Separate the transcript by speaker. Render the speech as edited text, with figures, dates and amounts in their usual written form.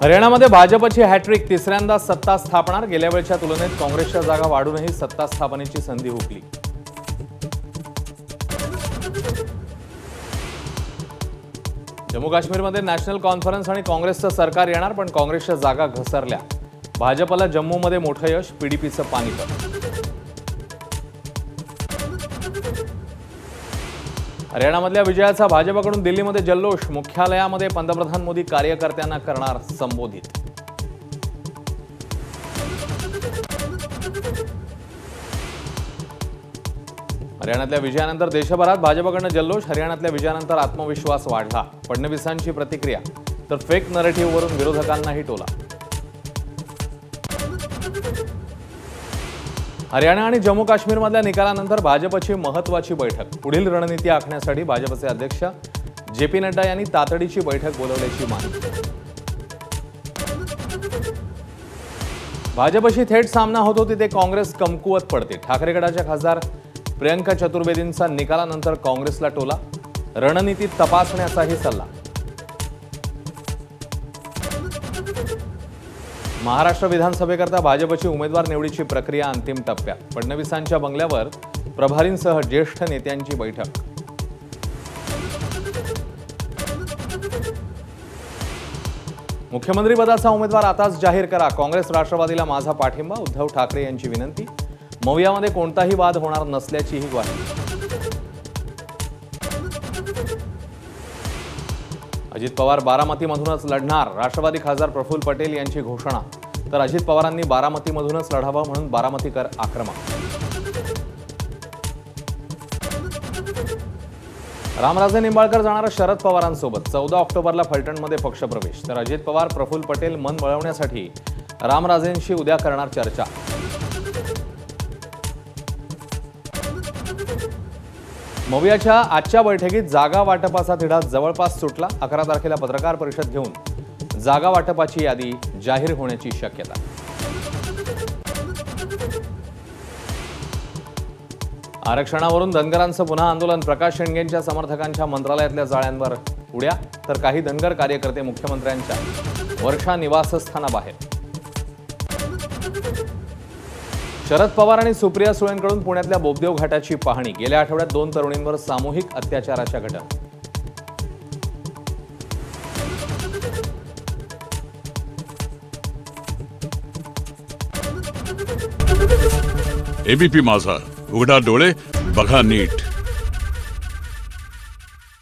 Speaker 1: हरियाणामध्ये भाजपची हॅट्रिक, तिसऱ्यांदा सत्ता स्थापणार। गेल्या वेळच्या तुलनेत काँग्रेसच्या जागा वाढूनही सत्ता स्थापनेची संधी हुकली। जम्मू काश्मीरमध्ये नॅशनल कॉन्फरन्स आणि काँग्रेसचं सरकार येणार, पण काँग्रेसच्या जागा घसरल्या। भाजपला जम्मूमध्ये मोठं यश, पीडीपीचं पानिपत। हरियाणामधल्या विजयाचा भाजपकडून दिल्लीमध्ये जल्लोष, मुख्यालयामध्ये पंतप्रधान मोदी कार्यकर्त्यांना करणार संबोधित। हरियाणातल्या विजयानंतर देशभरात भाजपकडून जल्लोष, हरियाणातल्या विजयानंतर आत्मविश्वास वाढला। फडणवीसांची प्रतिक्रिया, तर फेक नरेटिव्हवरून विरोधकांनाही टोला। हरियाणा आणि जम्मू काश्मीरमधल्या निकालानंतर भाजपची महत्त्वाची बैठक, पुढील रणनीती आखण्यासाठी भाजपचे अध्यक्ष जे.पी. नड्डा यांनी तातडीची बैठक बोलावल्याची माहिती। भाजपशी थेट सामना होतो तिथे काँग्रेस कमकुवत पडते। ठाकरे गटाच्या खासदार प्रियंका चतुर्वेदींचा निकालानंतर काँग्रेसला टोला, रणनीती तपासण्याचाही सल्ला। महाराष्ट्र विधानसभेकरता भाजपची उमेदवार निवडीची प्रक्रिया अंतिम टप्प्यात। फडणवीसांच्या बंगल्यावर प्रभारींसह ज्येष्ठ नेत्यांची बैठक। मुख्यमंत्रीपदाचा उमेदवार आताच जाहीर करा, काँग्रेस राष्ट्रवादीला माझा पाठिंबा, उद्धव ठाकरे यांची विनंती। मवियामध्ये कोणताही वाद होणार नसल्याचीही ग्वाही। अजित पवार बारामतीमधूनच लढणार, राष्ट्रवादी खासदार प्रफुल्ल पटेल यांची घोषणा। तर अजित पवारांनी बारामतीमधूनच लढावं म्हणून बारामतीकर आक्रमक। रामराजे निंबाळकर जाणार शरद पवारांसोबत, 14 ऑक्टोबरला फलटणमध्ये पक्षप्रवेश। तर अजित पवार प्रफुल्ल पटेल मन वळवण्यासाठी रामराजेंशी उद्या करणार चर्चा। मवियाच्या आजच्या बैठकीत जागा वाटपाचा तिढा जवळपास सुटला। 11 तारखेला पत्रकार परिषद घेऊन जागा वाटपाची यादी जाहीर होण्याची शक्यता। आरक्षणावरून धनगरांचं पुन्हा आंदोलन, प्रकाश शेंडेंच्या समर्थकांच्या मंत्रालयातल्या जाळ्यांवर उड्या। तर काही धनगर कार्यकर्ते मुख्यमंत्र्यांच्या वर्षा निवासस्थानाबाहेर। शरद पवार आणि सुप्रिया सुळेंकडून पुण्यातल्या बोबदेव घाटाची पाहणी, गेल्या आठवड्यात 2 तरुणींवर सामूहिक अत्याचाराच्या घटना।
Speaker 2: एबीपी माझा, उघडा डोळे बघा नीट।